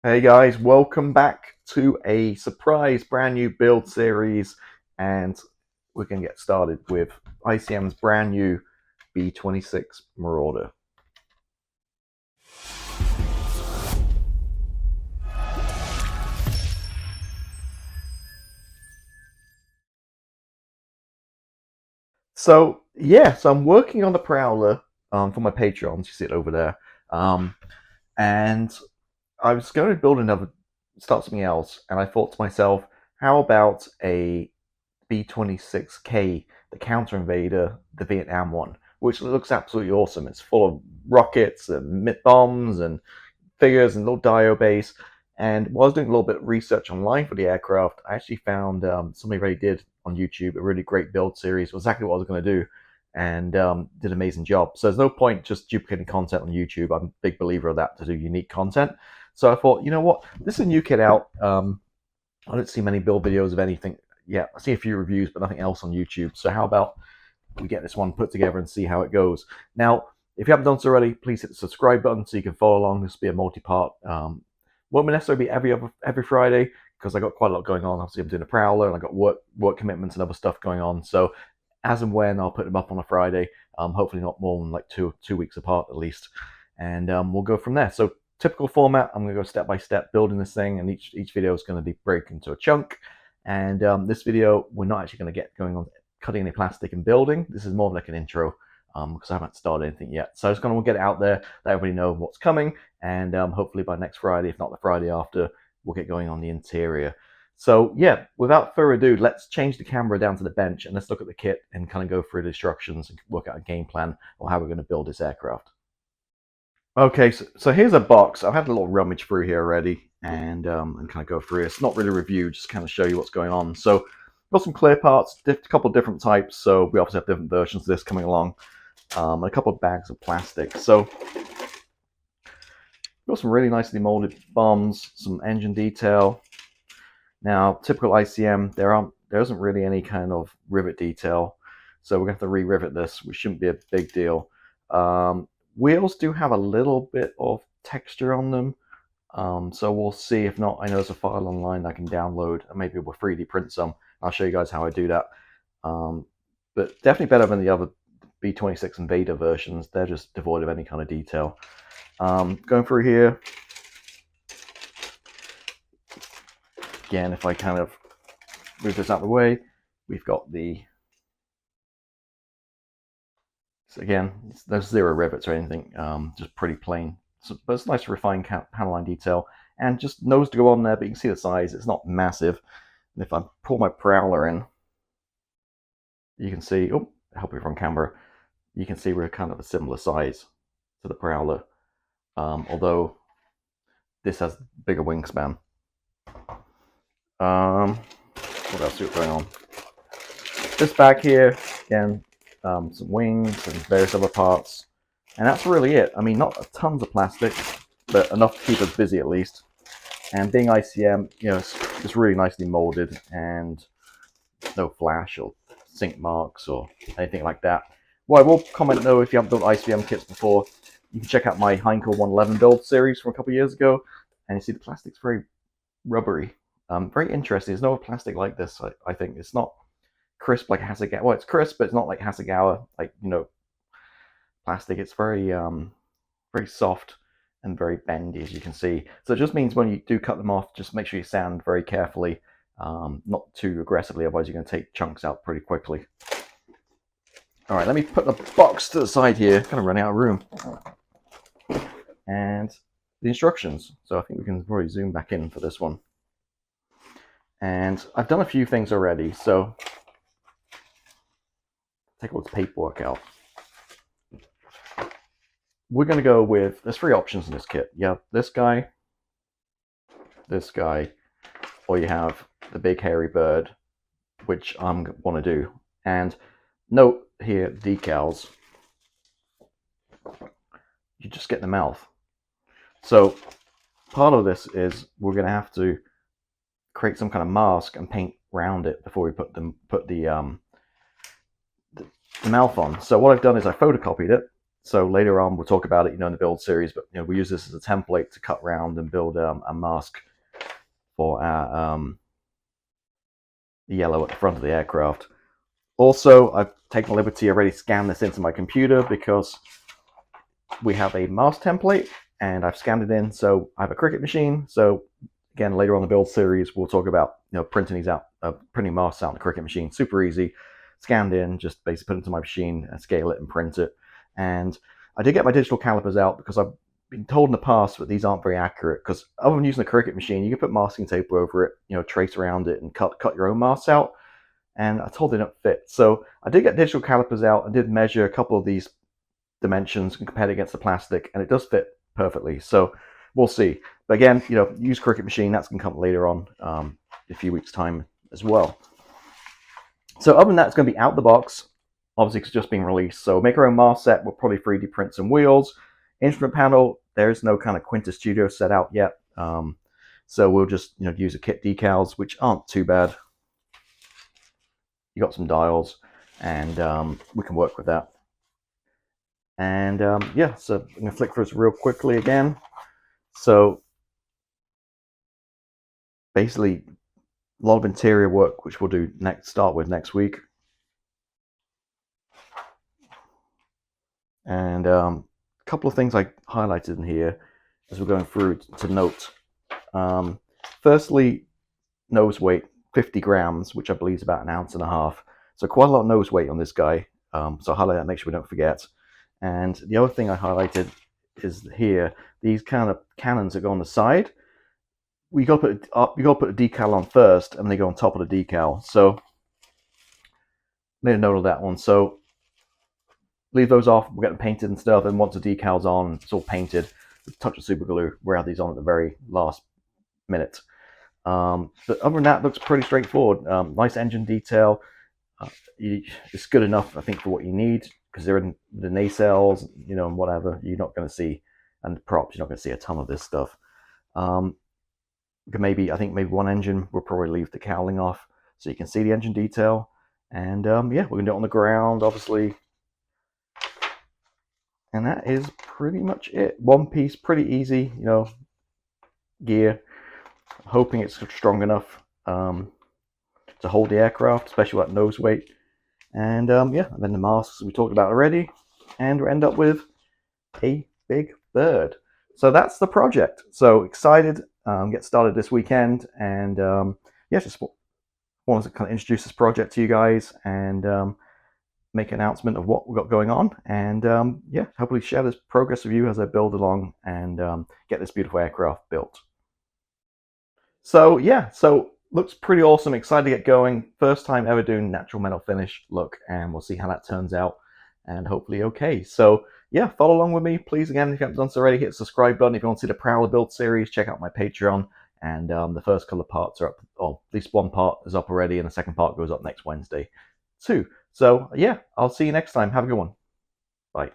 Hey guys, welcome back to a surprise brand new build series, and we're going to get started with ICM's brand new B-26 Marauder. So I'm working on the Prowler for my Patreons. You see it over there, and I was going to start something else, and I thought to myself, how about a B-26K, the counter invader, the Vietnam one, which looks absolutely awesome. It's full of rockets and bombs and figures and little dio base. And while I was doing a little bit of research online for the aircraft, I actually found somebody already did on YouTube a really great build series. It was exactly what I was going to do, and did an amazing job. So there's no point just duplicating content on YouTube. I'm a big believer of that, to do unique content. So I thought, you know what, this is a new kit out. I don't see many build videos of anything yet. I see a few reviews, but nothing else on YouTube. So how about we get this one put together and see how it goes. Now, if you haven't done so already, please hit the subscribe button so you can follow along. This will be a multi-part. Won't necessarily be every Friday, because I got quite a lot going on. Obviously, I'm doing a Prowler and I got work commitments and other stuff going on. So as and when, I'll put them up on a Friday. Hopefully not more than like two weeks apart at least, and we'll go from there. So typical format, I'm going to go step by step building this thing, and each video is going to be broken into a chunk. And this video, we're not actually going to get going on cutting any plastic and building. This is more like an intro, because I haven't started anything yet. So I just going to get it out there, let everybody know what's coming, and hopefully by next Friday, if not the Friday after, we'll get going on the interior. So yeah, without further ado, let's change the camera down to the bench and let's look at the kit and kind of go through the instructions and work out a game plan or how we're going to build this aircraft. Okay, so here's a box. I've had a little rummage through here already, and kind of go through it. It's not really a review, just kind of show you what's going on. So got some clear parts, a couple of different types. So we obviously have different versions of this coming along, and a couple of bags of plastic. So got some really nicely molded bombs, some engine detail. Now, typical ICM, there isn't really any kind of rivet detail, so we're going to have to re-rivet this, which shouldn't be a big deal. Wheels do have a little bit of texture on them, so we'll see. If not, I know there's a file online that I can download, and maybe we'll 3D print some. I'll show you guys how I do that. But definitely better than the other B-26 Invader versions. They're just devoid of any kind of detail. Going through here, again, if I kind of move this out of the way, we've got the... So again, there's zero rivets or anything, just pretty plain. So, but it's nice to refine panel line detail, and just nose to go on there, but you can see the size, it's not massive. And if I pull my Prowler in, you can see, oh, I hope you're on camera, you can see we're kind of a similar size to the Prowler, although this has bigger wingspan. What else is going on? This back here, again, some wings and various other parts, and that's really it. I mean, not tons of plastic, but enough to keep us busy at least. And being ICM, you know, it's really nicely molded, and no flash or sink marks or anything like that. Well, I will comment though, if you haven't done ICM kits before, you can check out my Heinkel 111 build series from a couple of years ago, and you see the plastic's very rubbery. Very interesting. There's no plastic like this. I think it's not crisp like Hasegawa. Well, it's crisp, but it's not like Hasegawa, like, you know, plastic. It's very very soft and very bendy, as you can see. So it just means when you do cut them off, just make sure you sand very carefully, not too aggressively, otherwise you're going to take chunks out pretty quickly. All right, let me put the box to the side here. Kind of running out of room. And the instructions. So I think we can probably zoom back in for this one. And I've done a few things already, so take all this paperwork out. We're going to go with, there's three options in this kit. You have this guy, or you have the big hairy bird, which I'm want to do. And note here, decals, you just get the mouth. So part of this is we're going to have to create some kind of mask and paint around it before we put the mouth on. So what I've done is I photocopied it. So later on, we'll talk about it, in the build series. But we use this as a template to cut around and build a mask for our yellow at the front of the aircraft. Also, I've taken the liberty already to scan this into my computer because we have a mask template and I've scanned it in. So I have a Cricut machine. So again, later on the build series, we'll talk about printing these out, printing masks out in the Cricut machine. Super easy, scanned in, just basically put it into my machine and scale it and print it. And I did get my digital calipers out because I've been told in the past that these aren't very accurate. Because other than using the Cricut machine, you can put masking tape over it, trace around it and cut your own masks out. And I told they don't fit. So I did get digital calipers out and did measure a couple of these dimensions and compared it against the plastic, and it does fit perfectly. So we'll see. But again, use Cricut machine. That's going to come later on in a few weeks' time as well. So other than that, it's going to be out the box. Obviously, it's just being released. So make our own mask set. We'll probably 3D print some wheels. Instrument panel. There's no kind of Quintus Studio set out yet. So we'll just use a kit decals, which aren't too bad. You got some dials, and we can work with that. And yeah, so I'm going to flick through this real quickly again. So basically, a lot of interior work, which we'll do start with next week. And a couple of things I highlighted in here as we're going through to note. Firstly, nose weight, 50 grams, which I believe is about 1.5 ounces. So quite a lot of nose weight on this guy. So I'll highlight that, make sure we don't forget. And the other thing I highlighted is here, these kind of cannons that go on the side. You got to put a decal on first, and they go on top of the decal. So made a note of that one. So leave those off. We'll get them painted and stuff. And once the decal's on, it's all painted. With a touch of super glue. We'll have these on at the very last minute. But other than that, looks pretty straightforward. Nice engine detail. It's good enough, I think, for what you need, because they're in the nacelles, and whatever. You're not going to see, and the props, you're not going to see a ton of this stuff. I think maybe one engine, we'll probably leave the cowling off so you can see the engine detail. And yeah, we're going to do it on the ground, obviously. And that is pretty much it. One piece, pretty easy, gear. Hoping it's strong enough to hold the aircraft, especially with that nose weight. And yeah, and then the masks we talked about already, and we end up with a big bird. So that's the project. So excited, get started this weekend, and yeah, just wanted to kind of introduce this project to you guys and make an announcement of what we've got going on, and yeah, hopefully share this progress with you as I build along and get this beautiful aircraft built. So yeah, looks pretty awesome. Excited to get going. First time ever doing natural metal finish look, and we'll see how that turns out, and hopefully okay. So yeah, follow along with me, please. Again, if you haven't done so already, hit the subscribe button. If you want to see the Prowler build series, check out my Patreon, and the first couple of parts are up, or at least one part is up already, and the second part goes up next Wednesday too. So yeah, I'll see you next time. Have a good one. Bye.